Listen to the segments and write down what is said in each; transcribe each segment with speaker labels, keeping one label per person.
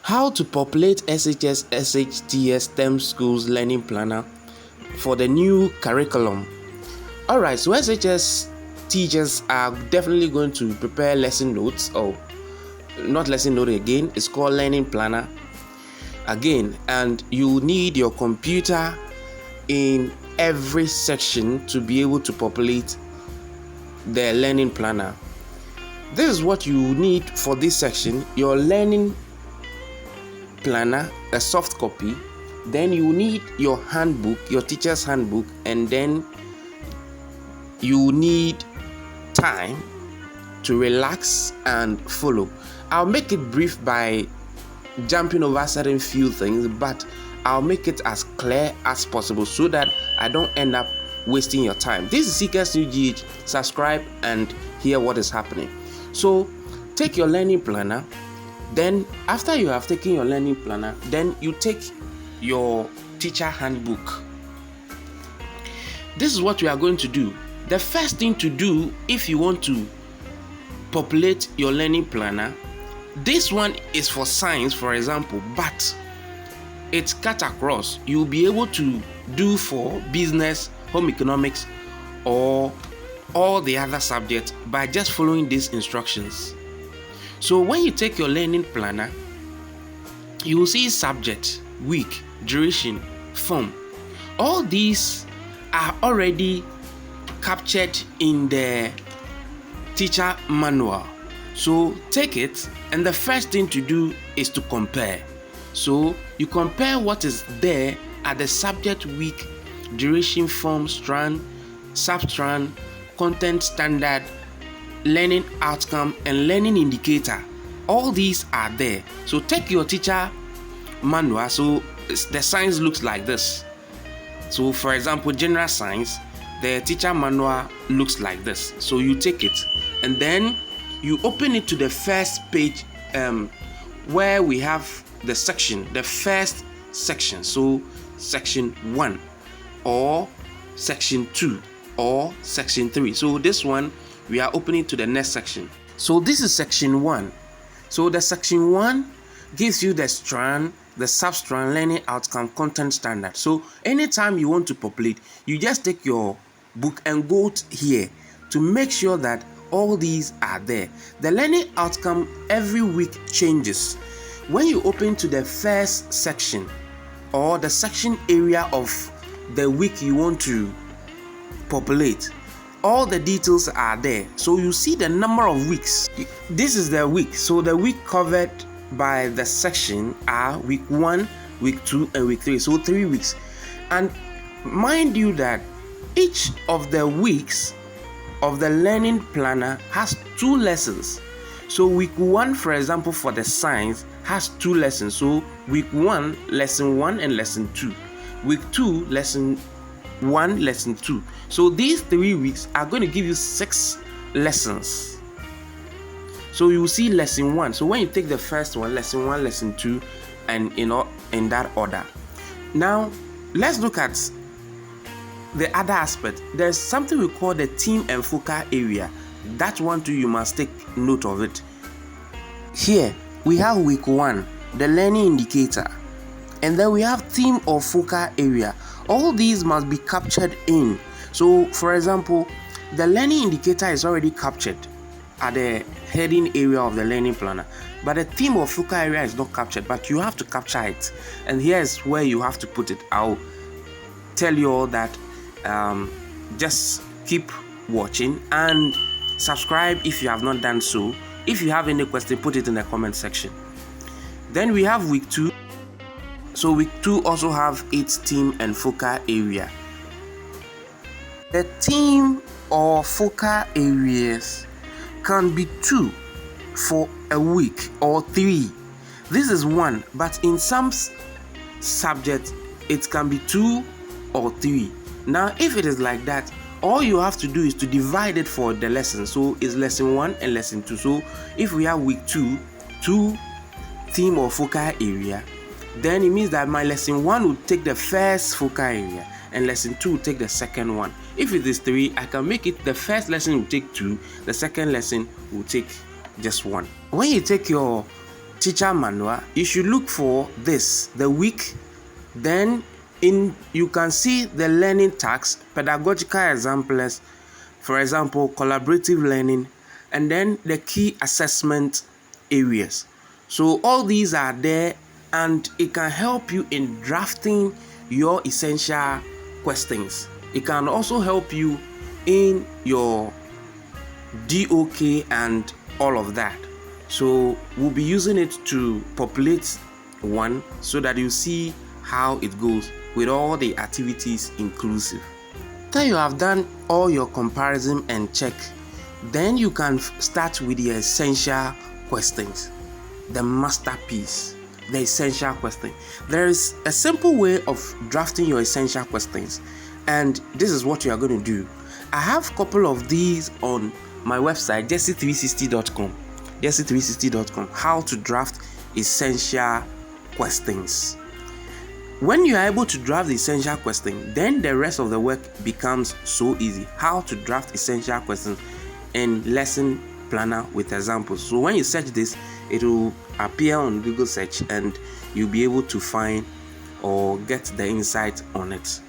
Speaker 1: How to populate SHS SHTS STEM schools learning planner for the new curriculum. Alright, so SHS teachers are definitely going to prepare lesson notes, or not lesson note again, it's called learning planner again, and you need your computer in every section to be able to populate the learning planner. This is what you need for this section: your learning planner, a soft copy, then you need your handbook, your teacher's handbook, and then you need time to relax and follow. I'll make it brief by jumping over certain few things, but I'll make it as clear as possible so that I don't end up wasting your time. This is Seekers New GH. Subscribe and hear what is happening. So take your learning planner. Then after you have taken your learning planner, then you take your teacher handbook. This is what we are going to do. The first thing to do if you want to populate your learning planner, this one is for science, for example, but it's cut across. You'll be able to do for business, home economics, or all the other subjects by just following these instructions. So when you take your learning planner, you will see subject, week, duration, form. All these are already captured in the teacher manual. So take it, and the first thing to do is to compare. So you compare what is there at the subject, week, duration, form, strand, substrand, content standard, learning outcome, and learning indicator. All these are there. So take your teacher manual. So the science looks like this. So for example, general science, the teacher manual looks like this. So you take it and then you open it to the first page where we have the section, the first section. So section 1 or section 2 or section 3. So this one we are opening to the next section. So this is section 1. So the section 1 gives you the strand, the substrand, learning outcome, content standard. So anytime you want to populate, you just take your book and go here to make sure that all these are there. The learning outcome every week changes. When you open to the first section or the section area of the week you want to populate, all the details are there. So you see the number of weeks. This is the week. So the week covered by the section are week 1, week 2, and week 3. So 3 weeks. And mind you that each of the weeks of the learning planner has 2 lessons. So week 1, for example, for the science has 2 lessons. So week 1, lesson 1 and lesson 2. Week 2, lesson 1, lesson 2. So these 3 weeks are going to give you 6 lessons. So you will see lesson 1. So when you take the first one, lesson 1, lesson 2, and in that order. Now let's look at the other aspect. There's something we call the theme and focal area. That one too, you must take note of it. Here we have week 1, the learning indicator, and then we have theme or focal area. All these must be captured in. So for example, the learning indicator is already captured at the heading area of the learning planner, but the theme or focal area is not captured, but you have to capture it, and here's where you have to put it. I'll tell you all that. Just keep watching and subscribe if you have not done so. If you have any question, put it in the comment section. Then we have week 2. So week 2 also have its theme and focal area. The theme or focal areas can be 2 for a week or 3. This is 1, but in some subjects it can be 2 or 3. Now if it is like that, all you have to do is to divide it for the lesson. So it's lesson 1 and lesson 2. So if we have week 2 theme or focal area, then it means that my lesson 1 will take the first focal area and lesson 2 will take the second one. If it is 3, I can make it the first lesson will take 2, the second lesson will take just 1. When you take your teacher manual, you should look for this, the week. Then you can see the learning tasks, pedagogical examples, for example, collaborative learning, and then the key assessment areas. So all these are there, and it can help you in drafting your essential questions. It can also help you in your DOK and all of that. So we'll be using it to populate one so that you see how it goes with all the activities inclusive. After you have done all your comparison and check, then you can start with the essential questions, the masterpiece, the essential question. There is a simple way of drafting your essential questions, and this is what you are going to do. I have a couple of these on my website, jesse360.com. jesse360.com. How to draft essential questions. When you are able to draft the essential question, then the rest of the work becomes so easy. How to draft essential questions in lesson planner with examples. So when you search this, it will appear on Google search and you'll be able to find or get the insight on it.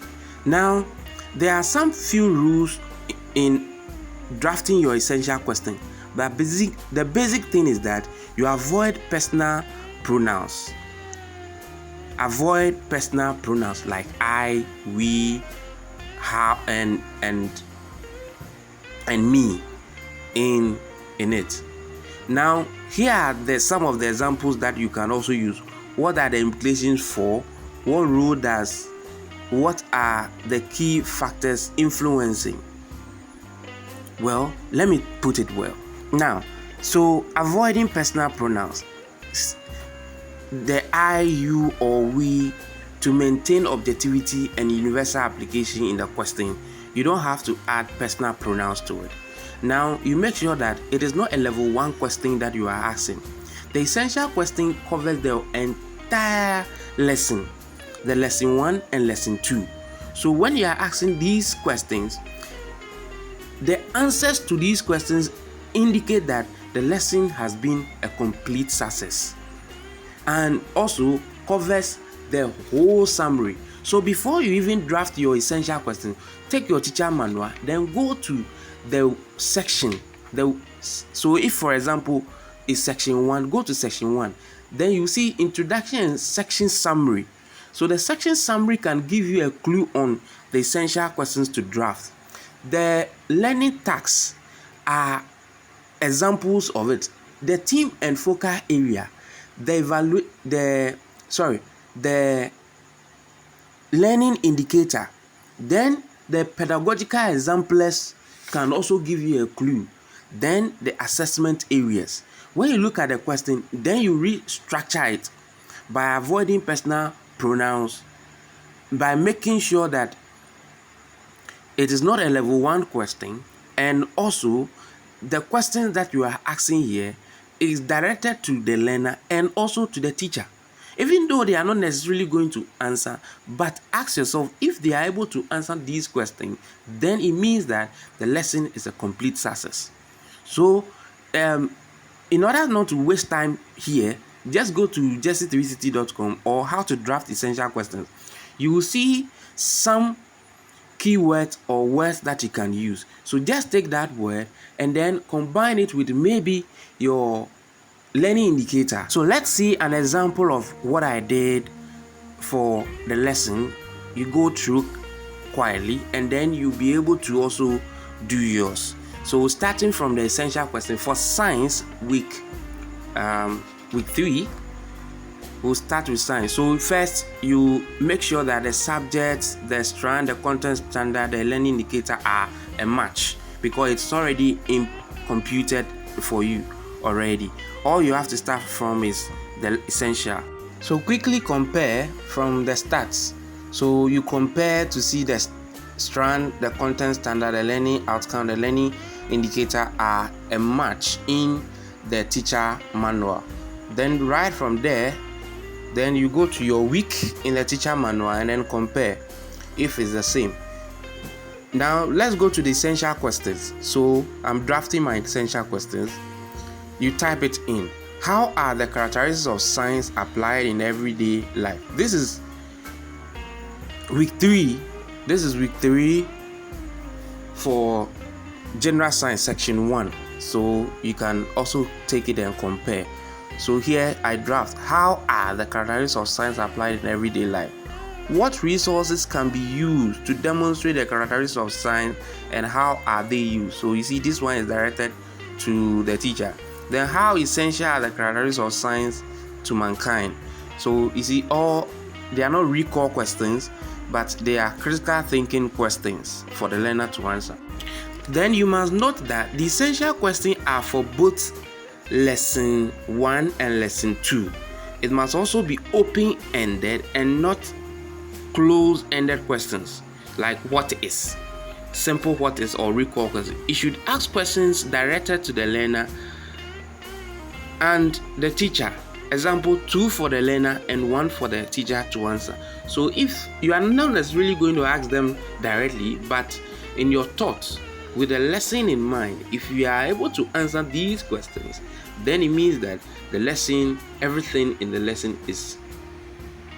Speaker 1: Now, there are some few rules in drafting your essential question. But the basic thing is that you avoid personal pronouns. Avoid personal pronouns like I, we, how, and me in it. Now, here are some of the examples that you can also use. What are the implications for? What are the key factors influencing? Well, let me put it well. Now, so avoiding personal pronouns, the I, you, or we, to maintain objectivity and universal application in the question, you don't have to add personal pronouns to it. Now, you make sure that it is not a level 1 question that you are asking. The essential question covers the entire lesson, the lesson 1 and lesson 2. So when you are asking these questions, the answers to these questions indicate that the lesson has been a complete success and also covers the whole summary. So before you even draft your essential question, take your teacher manual, then go to the section. So if, for example, is section 1, go to section 1. Then you see introduction and section summary. So the section summary can give you a clue on the essential questions to draft. The learning tasks are examples of it. The theme and focal area, the learning indicator, then the pedagogical examples can also give you a clue. Then the assessment areas. When you look at the question, then you restructure it by avoiding personal pronouns, by making sure that it is not a level 1 question, and also the questions that you are asking here is directed to the learner and also to the teacher. Even though they are not necessarily going to answer, but ask yourself, if they are able to answer these questions, then it means that the lesson is a complete success. So, in order not to waste time here, just go to jesse360.com or how to draft essential questions. You will see some keywords or words that you can use. So just take that word and then combine it with maybe your learning indicator. So let's see an example of what I did for the lesson. You go through quietly and then you'll be able to also do yours. So starting from the essential question for science week 3, we'll start with science. So first, you make sure that the subjects, the strand, the content standard, the learning indicator are a match because it's already computed for you already. All you have to start from is the essential. So quickly compare from the stats. So you compare to see the strand, the content standard, the learning outcome, the learning indicator are a match in the teacher manual. Then right from there, then you go to your week in the teacher manual and then compare if it's the same. Now let's go to the essential questions. So I'm drafting my essential questions. You type it in. How are the characteristics of science applied in everyday life? This is week 3. This is week 3 for general science section 1. So you can also take it and compare. So here I draft, how are the characteristics of science applied in everyday life? What resources can be used to demonstrate the characteristics of science and how are they used? So you see, this one is directed to the teacher. Then how essential are the characteristics of science to mankind? So you see, they are not recall questions, but they are critical thinking questions for the learner to answer. Then you must note that the essential questions are for both lesson 1 and lesson 2. It must also be open-ended and not close-ended questions like what is, simple what is, or recall questions. You should ask questions directed to the learner and the teacher. Example, 2 for the learner and 1 for the teacher to answer. So if you are not necessarily going to ask them directly, but in your thoughts with the lesson in mind, if you are able to answer these questions, then it means that the lesson, everything in the lesson is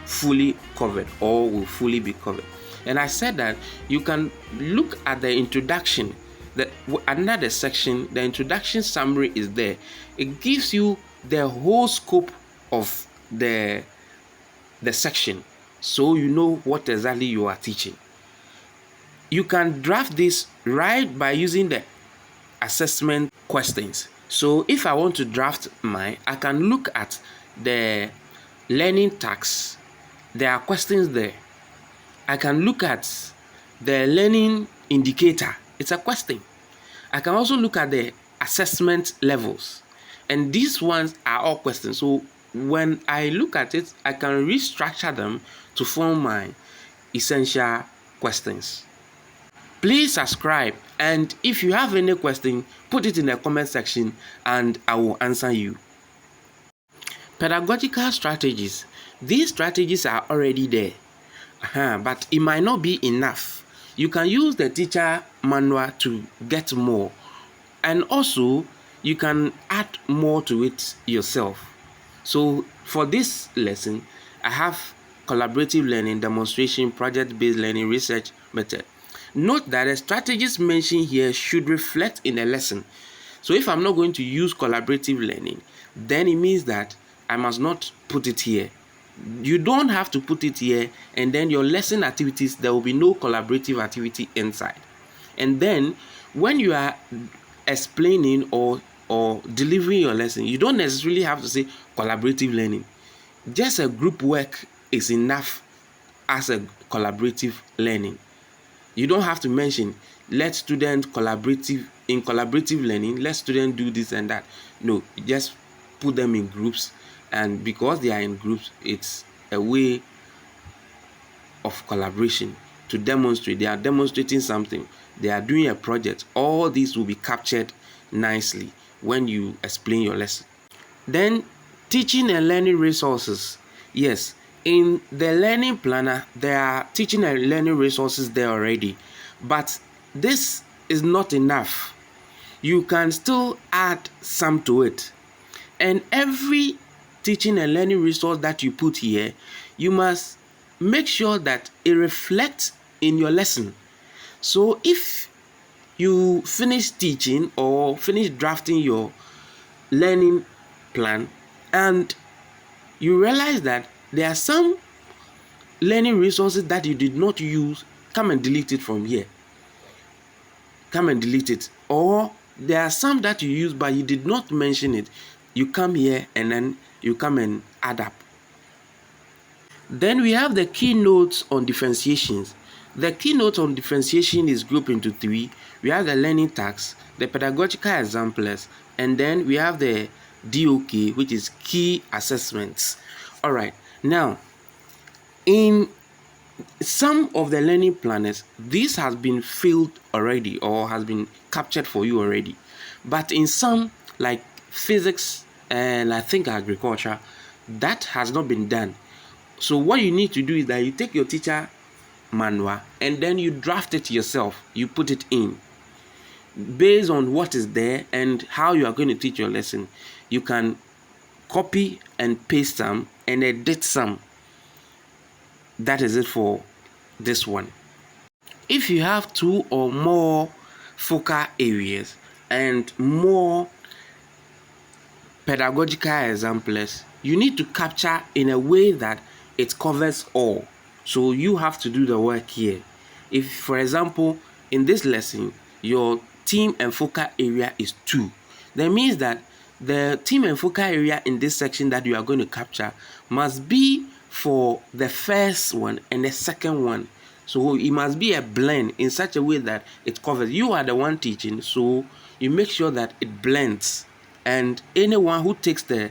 Speaker 1: fully covered or will fully be covered. And I said that you can look at the introduction, under the section, the introduction summary is there. It gives you the whole scope of the section, so you know what exactly you are teaching. You can draft this right by using the assessment questions. So if I want to draft mine, I can look at the learning tasks. There are questions there. I can look at the learning indicator. It's a question. I can also look at the assessment levels. And these ones are all questions. So when I look at it, I can restructure them to form my essential questions. Please subscribe, and if you have any question, put it in the comment section and I will answer you. Pedagogical strategies. These strategies are already there, but it might not be enough. You can use the teacher manual to get more, and also you can add more to it yourself. So for this lesson, I have collaborative learning, demonstration, project-based learning, research method. Note that the strategies mentioned here should reflect in the lesson. So if I'm not going to use collaborative learning, then it means that I must not put it here. You don't have to put it here, and then your lesson activities, there will be no collaborative activity inside. And then when you are explaining or delivering your lesson, you don't necessarily have to say collaborative learning. Just a group work is enough as a collaborative learning. You don't have to mention let students collaborative learning, let students do this and that. No, you just put them in groups, and because they are in groups, it's a way of collaboration to demonstrate. They are demonstrating something, they are doing a project. All these will be captured nicely when you explain your lesson. Then teaching and learning resources. Yes, in the learning planner, there are teaching and learning resources there already, but this is not enough. You can still add some to it. And every teaching and learning resource that you put here, you must make sure that it reflects in your lesson. So if you finish teaching or finish drafting your learning plan and you realize that there are some learning resources that you did not use, come and delete it from here. Come and delete it. Or there are some that you use but you did not mention it. You come here and then you come and add up. Then we have the keynotes on differentiations. The keynote on differentiation is grouped into 3. We have the learning tasks, the pedagogical examples, and then we have the DOK, which is key assessments. All right. Now, in some of the learning planners, this has been filled already or has been captured for you already. But in some, like physics and I think agriculture, that has not been done. So what you need to do is that you take your teacher manual and then you draft it yourself. You put it in based on what is there and how you are going to teach your lesson. You can copy and paste some and edit some. That is it for this one. If you have 2 or more focal areas and more pedagogical exemplars, you need to capture in a way that it covers all. So you have to do the work here. If, for example, in this lesson, your theme and focal area is 2, that means that the theme and focal area in this section that you are going to capture must be for the first one and the second one. So it must be a blend in such a way that it covers. You are the one teaching, so you make sure that it blends. And anyone who takes the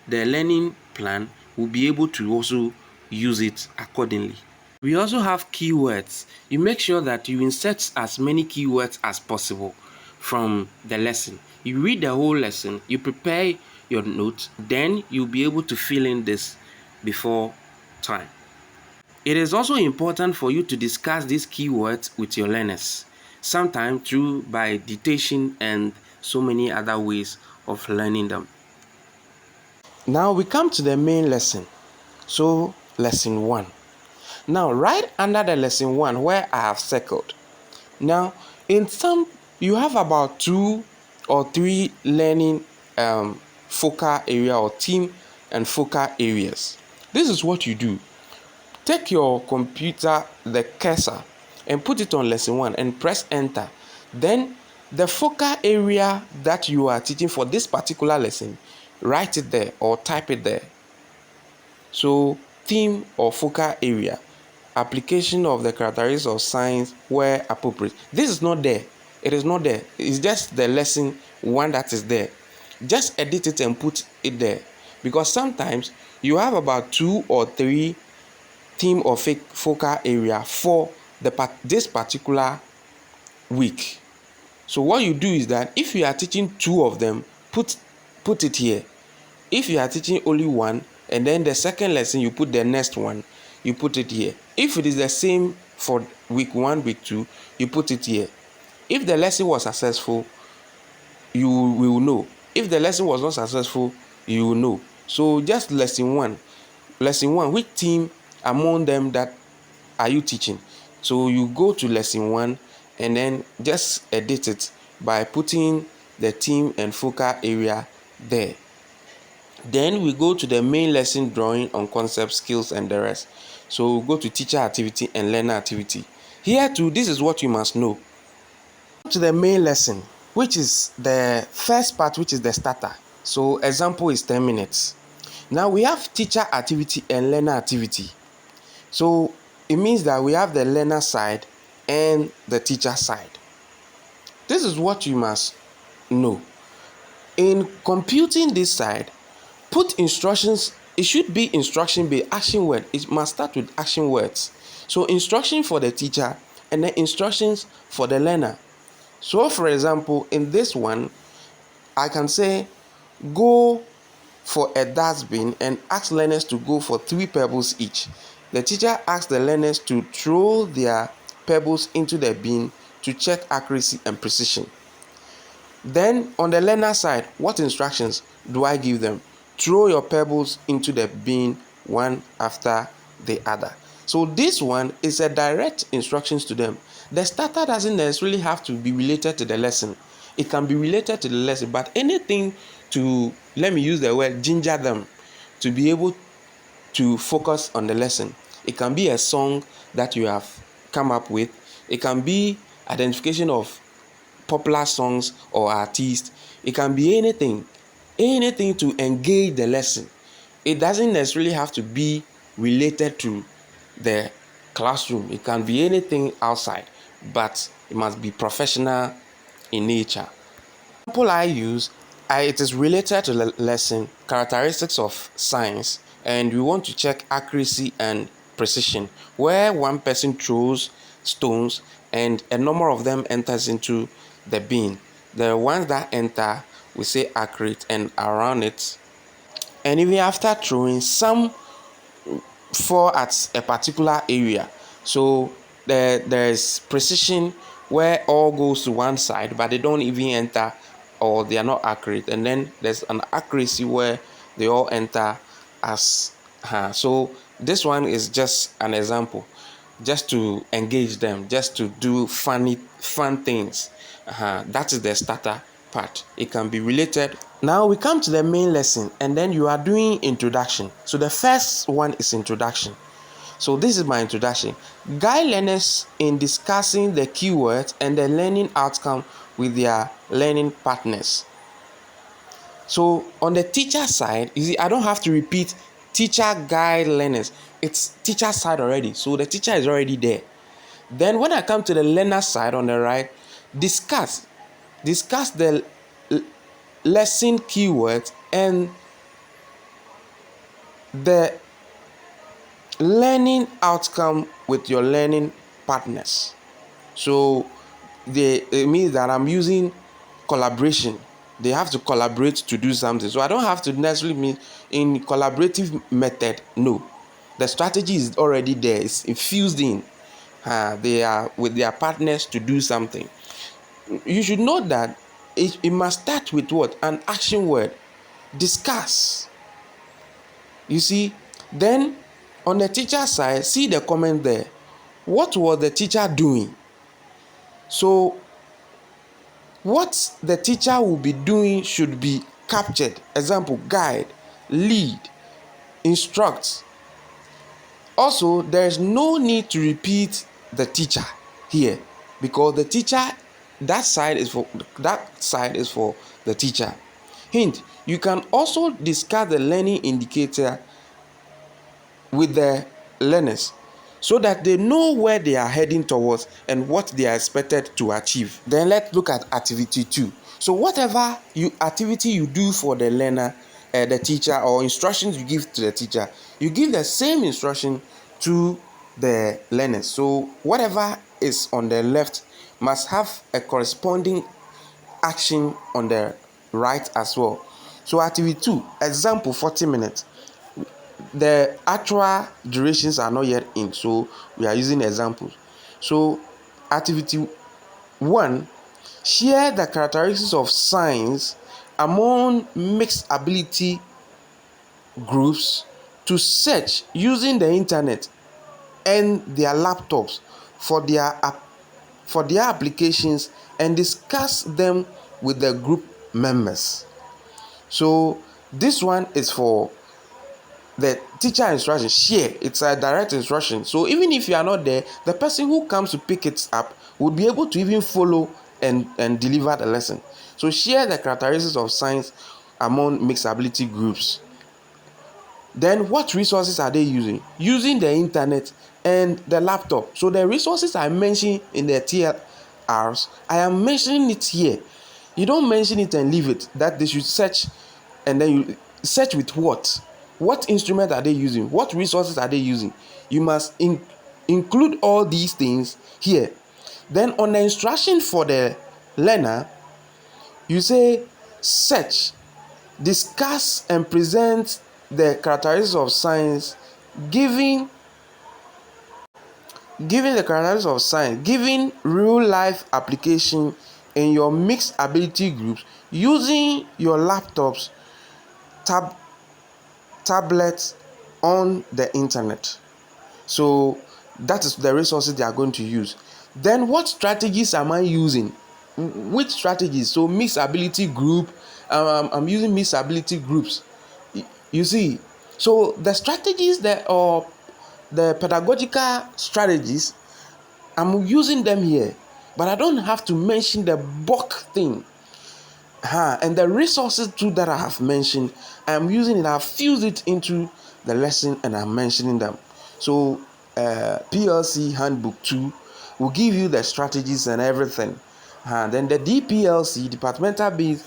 Speaker 1: learning plan will be able to also use it accordingly. We also have keywords. You make sure that you insert as many keywords as possible from the lesson. You read the whole lesson, you prepare your notes, then you'll be able to fill in this before time. It is also important for you to discuss these keywords with your learners, sometimes through by dictation and so many other ways of learning them. Now we come to the main lesson. So lesson 1. Now right under the lesson 1 where I have circled. Now in some you have about 2 or 3 learning focal area or theme and focal areas. This is what you do. Take your computer, the cursor, and put it on lesson 1 and press enter. Then the focal area that you are teaching for this particular lesson, write it there or type it there. So theme or focal area, application of the characteristics of science where appropriate. This is not there. It is not there. It's just the lesson 1 that is there. Just edit it and put it there, because sometimes you have about 2 or 3 theme or focal area for this particular week. So what you do is that if you are teaching 2 of them, put it here. If you are teaching only 1, and then the second lesson you put the next one, you put it here. If it is the same for week 1, week 2, you put it here. If the lesson was successful, you will know. If the lesson was not successful, you will know. So just lesson 1, which theme among them that are you teaching? So you go to lesson 1 and then just edit it by putting the theme and focal area there. Then we go to the main lesson, drawing on concept, skills and the rest. So we go to teacher activity and learner activity. Here too, this is what you must know. To the main lesson, which is the first part, which is the starter. So example is 10 minutes. Now we have teacher activity and learner activity. So it means that we have the learner side and the teacher side. This is what you must know. In computing this side, put instructions. It should be instruction based, action word. It must start with action words. So instruction for the teacher and then instructions for the learner. So for example, in this one, I can say go for a dustbin and ask learners to go for 3 pebbles each. The teacher asks the learners to throw their pebbles into the bin to check accuracy and precision. Then on the learner side, what instructions do I give them? Throw your pebbles into the bin one after the other. So this one is a direct instructions to them. The starter doesn't necessarily have to be related to the lesson. It can be related to the lesson, but anything to, let me use the word, ginger them to be able to focus on the lesson. It can be a song that you have come up with. It can be identification of popular songs or artists. It can be anything to engage the lesson. It doesn't necessarily have to be related to the classroom. It can be anything outside, but it must be professional in nature. The example I use, it is related to the lesson, characteristics of science, and we want to check accuracy and precision, where one person throws stones and a number of them enters into the bin. The ones that enter, we say accurate, and around it, and even after throwing, some fall at a particular area. So there is precision where all goes to one side, but they don't even enter or they are not accurate. And then there's an accuracy where they all enter as so this one is just an example, just to engage them, just to do fun things. That is the starter part. It can be related. Now we come to the main lesson, and then you are doing introduction. So the first one is introduction. So this is my introduction. Guide learners in discussing the keywords and the learning outcome with their learning partners. So on the teacher side, you see, I don't have to repeat teacher guide learners. It's teacher side already. So the teacher is already there. Then when I come to the learner side on the right, discuss the lesson keywords and the learning outcome with your learning partners. So it means that I'm using collaboration. They have to collaborate to do something. So I don't have to necessarily mean in collaborative method. No, the strategy is already there. It's infused in. They are with their partners to do something. You should know that it must start with what? An action word. Discuss. You see, then on the teacher side, see the comment there. What was the teacher doing? So what the teacher will be doing should be captured. Example, guide, lead, instruct. Also, there is no need to repeat the teacher here, because the teacher, that side is for the teacher. Hint, you can also discuss the learning indicator with the learners so that they know where they are heading towards and what they are expected to achieve. Then let's look at activity 2. So whatever activity you do for the learner, the teacher, or instructions you give to the teacher, you give the same instruction to the learners. So whatever is on the left must have a corresponding action on the right as well. So activity 2, example 40 minutes. The actual durations are not yet in, so we are using examples. So activity 1, share the characteristics of science among mixed ability groups to search using the internet and their laptops for their applications and discuss them with the group members. So this one is for the teacher instruction. Share, it's a direct instruction. So even if you are not there, the person who comes to pick it up would be able to even follow and deliver the lesson. So share the characteristics of science among mixed ability groups. Then what resources are they using? Using the internet and the laptop. So the resources I mentioned in the TLRs, I am mentioning it here. You don't mention it and leave it. That they should search, and then you search with what? What instrument are they using? What resources are they using? You must include all these things here. Then on the instruction for the learner, you say search, discuss and present the characteristics of science, giving the characteristics of science, giving real life application in your mixed ability groups using your laptops, tablets on the internet. So that is the resources they are going to use. Then what strategies am I using? Which strategies? So mixed ability group, I'm using mixed ability groups. You see, so the strategies that are the pedagogical strategies, I'm using them here, but I don't have to mention the bulk thing. And the resources too that I have mentioned, I'm using it, I've fused it into the lesson and I'm mentioning them. So PLC handbook 2 will give you the strategies and everything. Then the DPLC, departmental based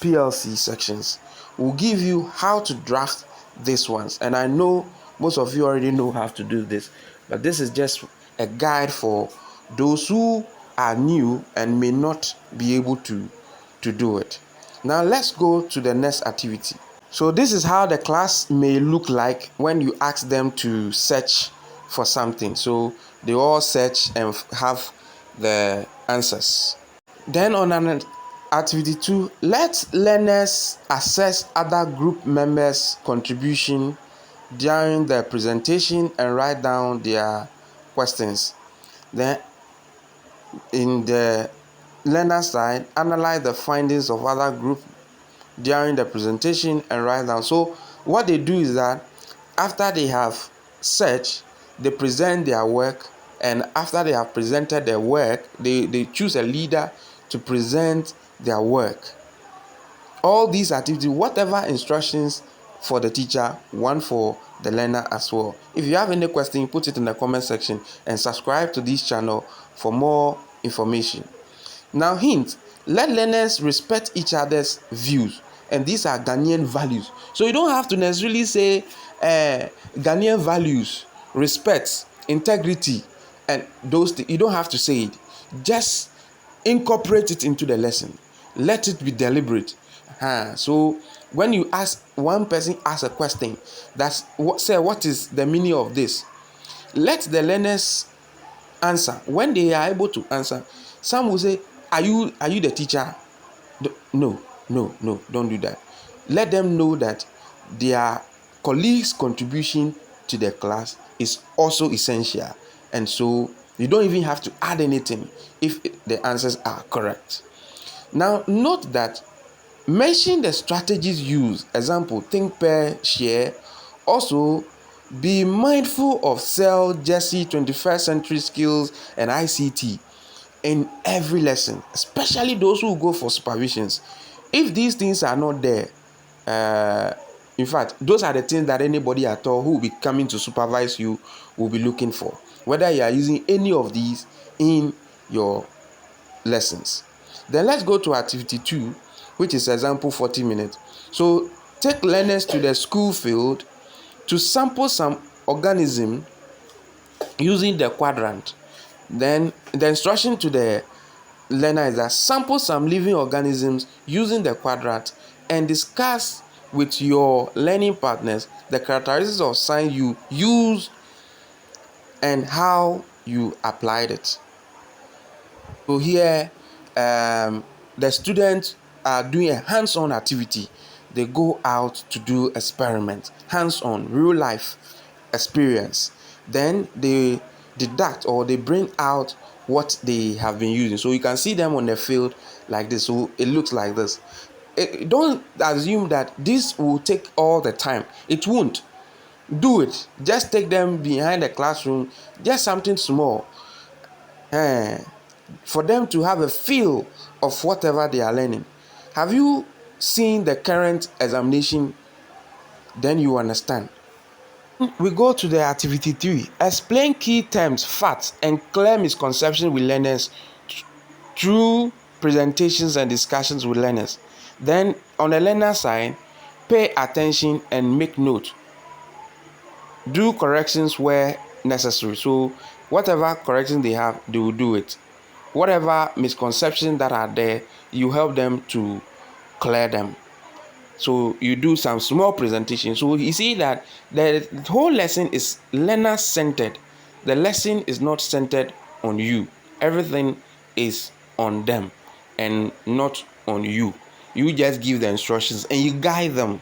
Speaker 1: PLC sections, will give you how to draft these ones. And I know most of you already know how to do this, but this is just a guide for those who are new and may not be able to do it. Now let's go to the next activity. So this is how the class may look like when you ask them to search for something. So they all search and have the answers. Then on Activity 2, let learners assess other group members' contribution during the presentation and write down their questions. Then in the learner side, analyze the findings of other group during the presentation and write down. So what they do is that after they have searched, they present their work, and after they have presented their work, they choose a leader to present their work. All these activities, whatever instructions for the teacher, one for the learner as well. If you have any question, put it in the comment section and subscribe to this channel for more information. Now, hint, let learners respect each other's views, and these are Ghanaian values. So you don't have to necessarily say Ghanaian values, respect, integrity, and those you don't have to say it. Just incorporate it into the lesson. Let it be deliberate. So when you ask one person ask a question, that's what is the meaning of this? Let the learners answer. When they are able to answer, some will say, are you the teacher? No, don't do that. Let them know that their colleagues' contribution to the class is also essential, and so you don't even have to add anything if the answers are correct. Now note that mention the strategies used. Example, think, pair, share. Also, be mindful of cell, Jesse, 21st century skills, and ICT in every lesson, especially those who go for supervisions. If these things are not there, in fact, those are the things that anybody at all who will be coming to supervise you will be looking for, whether you are using any of these in your lessons. Then let's go to activity 2, which is example 40 minutes. So take learners to the school field to sample some organism using the quadrant. Then the instruction to the learner is that sample some living organisms using the quadrant and discuss with your learning partners the characteristics of science you used and how you applied it. So here, the students are doing a hands-on activity. They go out to do experiments, hands-on, real-life experience. Then they deduct or they bring out what they have been using. So you can see them on the field like this. So it looks like this. Don't assume that this will take all the time. It won't. Do it. Just take them behind the classroom, just something small. For them to have a feel of whatever they are learning. Have you seen the current examination? Then you understand. We go to the activity 3. Explain key terms, facts, and clear misconceptions with learners through presentations and discussions with learners. Then on the learner side, pay attention and make note. Do corrections where necessary. So whatever corrections they have, they will do it. Whatever misconceptions that are there, you help them to clear them. So you do some small presentation. So you see that the whole lesson is learner centered. The lesson is not centered on you. Everything is on them and not on you. You just give the instructions and you guide them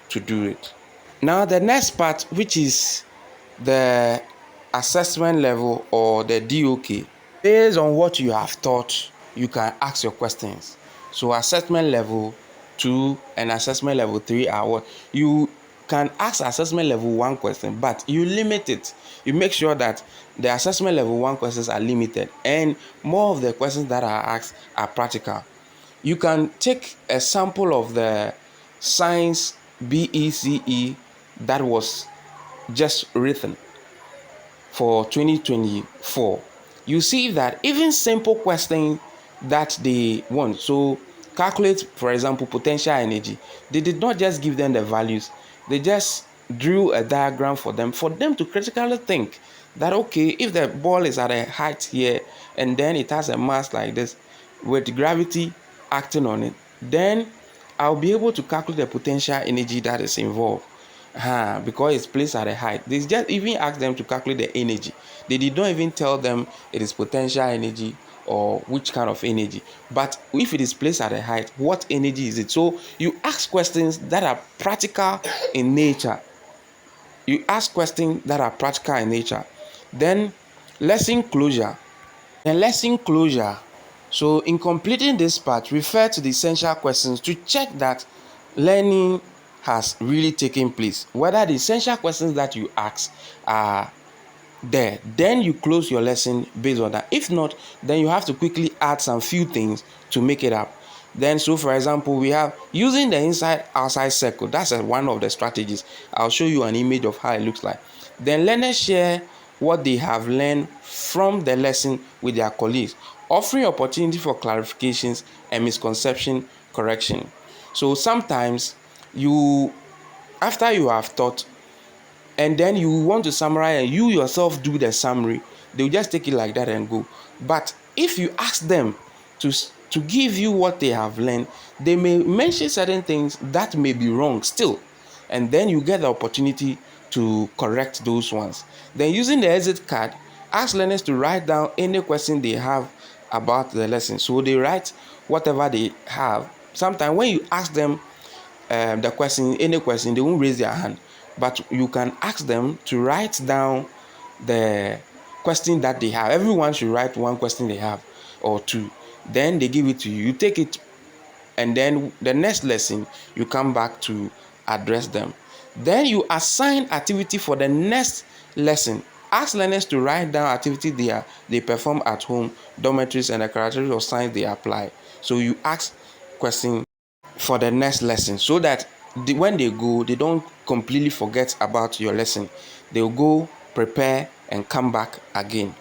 Speaker 1: to do it. Now the next part, which is the assessment level or the DOK, based on what you have taught, you can ask your questions. So assessment level 2 and assessment level 3 are what you can ask. Assessment level 1 question, but you limit it. You make sure that the assessment level 1 questions are limited and more of the questions that are asked are practical. You can take a sample of the science BECE that was just written for 2024. You see that even simple questions that they want, so calculate, for example, potential energy, they did not just give them the values, they just drew a diagram for them to critically think that, okay, if the ball is at a height here and then it has a mass like this with gravity acting on it, then I'll be able to calculate the potential energy that is involved. Because it's placed at a height. They just even ask them to calculate the energy. They did not even tell them it is potential energy or which kind of energy. But if it is placed at a height, what energy is it? So you ask questions that are practical in nature. Then lesson closure. So in completing this part, refer to the essential questions to check that learning has really taken place, whether the essential questions that you ask are there. Then you close your lesson based on that. If not, then you have to quickly add some few things to make it up. Then, so for example, we have using the inside outside circle. That's one of the strategies. I'll show you an image of how it looks like. Then learners share what they have learned from the lesson with their colleagues, offering opportunity for clarifications and misconception correction. So sometimes after you have taught, and then you want to summarize and you yourself do the summary, they'll just take it like that and go. But if you ask them to give you what they have learned, they may mention certain things that may be wrong still, and then you get the opportunity to correct those ones. Then using the exit card, ask learners to write down any question they have about the lesson. So they write whatever they have. Sometimes when you ask them any question, they won't raise their hand, but you can ask them to write down the question that they have. Everyone should write one question they have or two. Then they give it to you. You take it, and then the next lesson you come back to address them. Then you assign activity for the next lesson. Ask learners to write down activity they perform at home, dormitories, and the characteristics of science they apply. So you ask question for the next lesson, so that when they go, they don't completely forget about your lesson. They'll go, prepare, and come back again.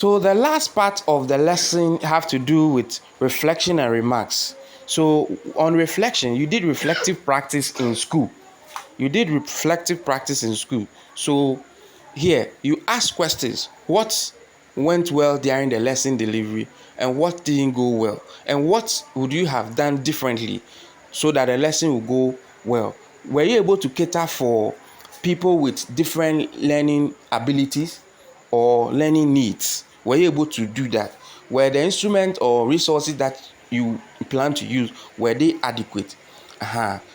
Speaker 1: So the last part of the lesson have to do with reflection and remarks. So on reflection, you did reflective practice in school. So here you ask questions. What went well during the lesson delivery, and what didn't go well, and what would you have done differently so that the lesson will go well? Were you able to cater for people with different learning abilities or learning needs? Were you able to do that? Were the instruments or resources that you plan to use, were they adequate?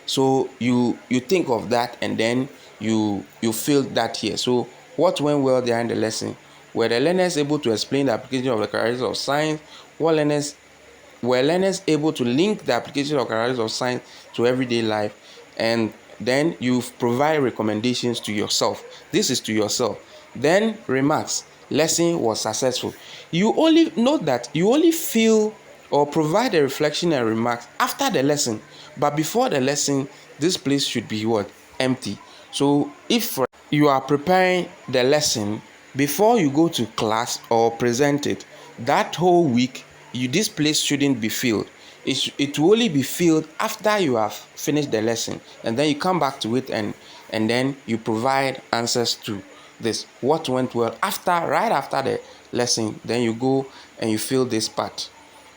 Speaker 1: So you think of that, and then you feel that here. So what went well during the lesson? Were the learners able to explain the application of the characteristics of science? Were learners able to link the application of characteristics of science to everyday life? And then you provide recommendations to yourself. This is to yourself. Then remarks. Lesson was successful. You only note that you only feel or provide a reflection and remarks after the lesson, but before the lesson, this place should be what? Empty. So if you are preparing the lesson before you go to class or present it, that whole week, this place shouldn't be filled. It will only be filled after you have finished the lesson, and then you come back to it, and then you provide answers to this. What went well right after the lesson, then you go and you fill this part,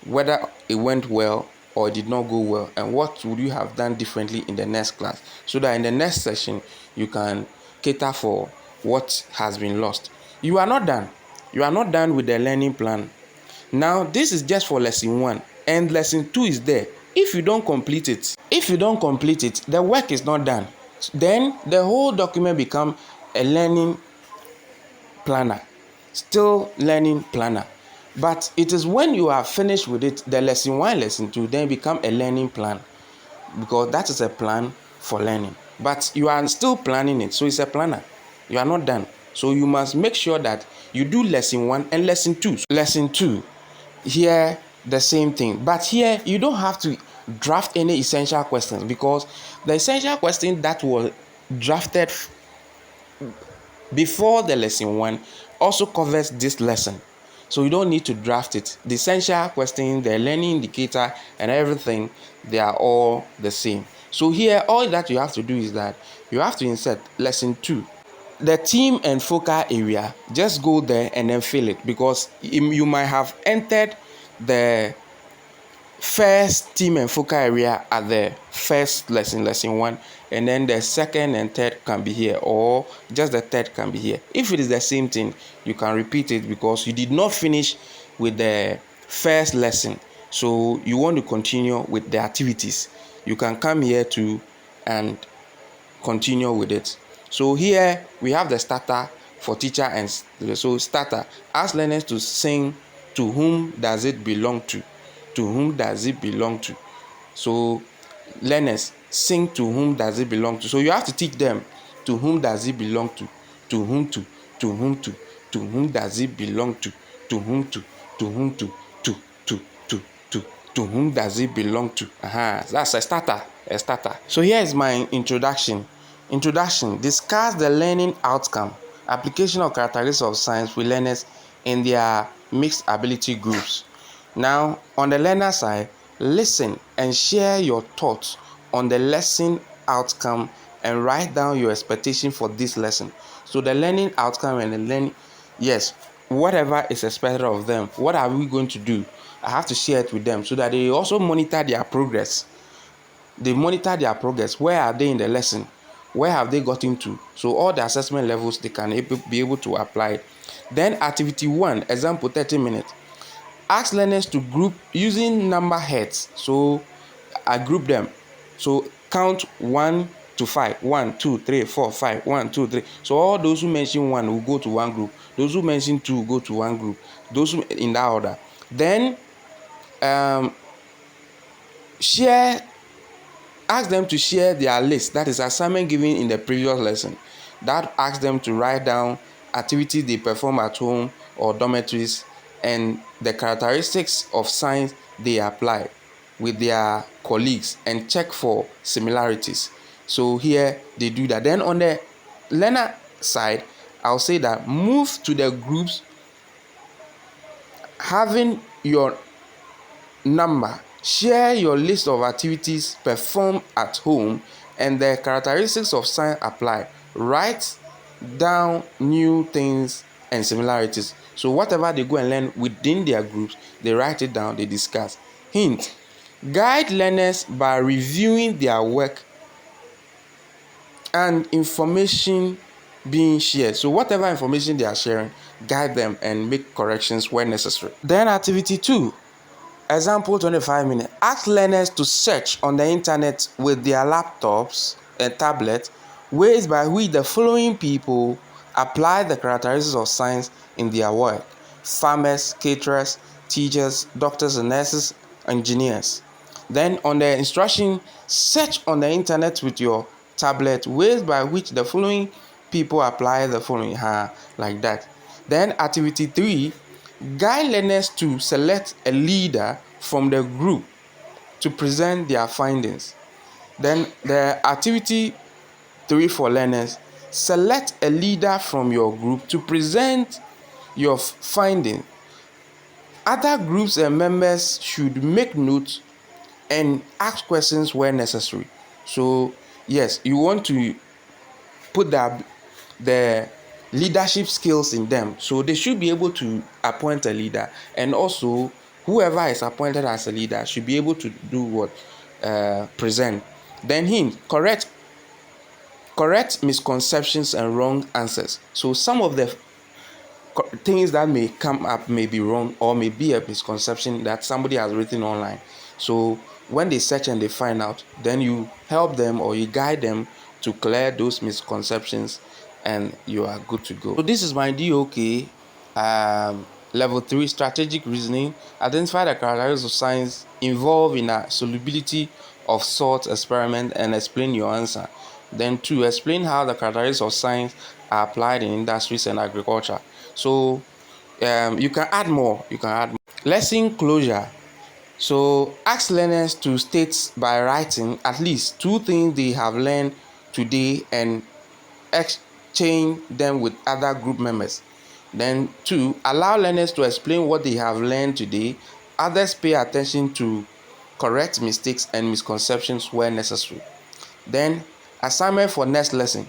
Speaker 1: whether it went well or it did not go well, and what would you have done differently in the next class, so that in the next session you can cater for what has been lost. You are not done with the learning plan. Now this is just for lesson 1, and lesson 2 is there. If you don't complete it, the work is not done. Then the whole document become a learning planner, still learning planner. But it is when you are finished with it, the lesson 1, lesson 2, then become a learning plan, because that is a plan for learning. But you are still planning it, so it's a planner. You are not done. So you must make sure that you do lesson 1 and lesson 2. Lesson 2, here the same thing, but here you don't have to draft any essential questions, because the essential question that was drafted before the lesson 1 also covers this lesson. So you don't need to draft it. The essential question, the learning indicator, and everything, they are all the same. So here, all that you have to do is that you have to insert lesson 2. The theme and focal area, just go there and then fill it, because you might have entered the first theme and focal area at the first lesson 1, and then the second and third can be here, or just the third can be here. If it is the same thing, you can repeat it, because you did not finish with the first lesson. So you want to continue with the activities. You can come here to and continue with it. So here we have the starter for teacher and so starter. Ask learners to sing to whom does it belong to. To whom does it belong to? So learners sing to whom does it belong to. So you have to teach them to whom does it belong to whom to whom to whom does it belong to whom to whom to to to whom does it belong to. That's a starter. A starter. So here is my introduction. Introduction. Discuss the learning outcome, application of characteristics of science with learners in their mixed ability groups. Now, on the learner side, listen and share your thoughts on the lesson outcome and write down your expectation for this lesson. So the learning outcome and the learning, yes, whatever is expected of them, what are we going to do? I have to share it with them so that they also monitor their progress. They monitor their progress. Where are they in the lesson? Where have they gotten to? So all the assessment levels, they can be able to apply. Then activity 1, example 30 minutes. Ask learners to group using number heads. So I group them. So count 1 to 5. 1, 2, 3, 4, 5. 1, 2, 3. So all those who mention 1 will go to one group. Those who mention 2 will go to one group. Those who in that order. Then ask them to share their list. That is assignment given in the previous lesson. That asks them to write down activities they perform at home or dormitories and the characteristics of science they apply with their colleagues and check for similarities. So here they do that. Then on the learner side, I'll say that move to the groups having your number. Share your list of activities performed at home and the characteristics of science apply. Write down new things and similarities. So whatever they go and learn within their groups, they write it down, they discuss. Hint: guide learners by reviewing their work and information being shared. So whatever information they are sharing, guide them and make corrections where necessary. Then activity 2. Example 25 minutes. Ask learners to search on the internet with their laptops and tablets ways by which the following people apply the characteristics of science in their work: farmers, caterers, teachers, doctors and nurses, engineers. Then on the instruction, search on the internet with your tablet ways by which the following people apply the following, like that. Then activity 3, guide learners to select a leader from the group to present their findings. Then the activity 3 for learners, select a leader from your group to present your findings. Other groups and members should make notes and ask questions where necessary. So yes, you want to put the leadership skills in them, so they should be able to appoint a leader, and also whoever is appointed as a leader should be able to do what present. Then correct misconceptions and wrong answers. So some of the things that may come up may be wrong or may be a misconception that somebody has written online. So when they search and they find out, then you help them or you guide them to clear those misconceptions and you are good to go. So this is my DOK level 3 strategic reasoning. Identify the characteristics of science involved in a solubility of salt experiment and explain your answer. Then 2, explain how the characteristics of science are applied in industries and agriculture. So you can add more. Lesson closure. So ask learners to state by writing at least 2 things they have learned today and exchange them with other group members. Then 2, allow learners to explain what they have learned today. Others pay attention to correct mistakes and misconceptions where necessary. Then assignment for next lesson.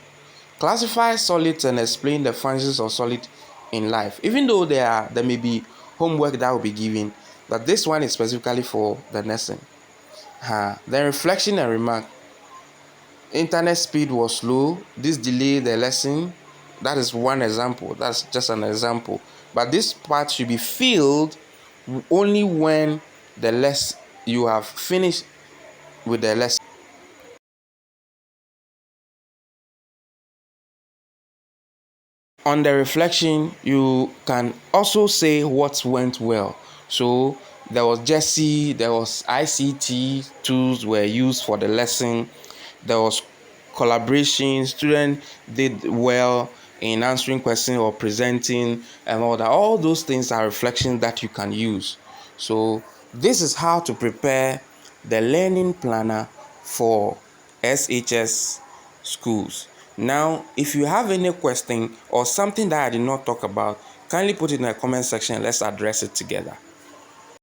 Speaker 1: Classify solids and explain the functions of solid in life. Even though there may be homework that will be given, but this one is specifically for the lesson. Then reflection and remark. Internet speed was slow. This delayed the lesson. That is one example. That's just an example. But this part should be filled only when the lesson you have finished with the lesson. On the reflection, you can also say what went well. So there was Jesse, there was ICT tools were used for the lesson, there was collaboration, students did well in answering questions or presenting and all that. All those things are reflections that you can use. So this is how to prepare the learning planner for SHS schools. Now, if you have any question or something that I did not talk about, kindly put it in the comment section. Let's address it together.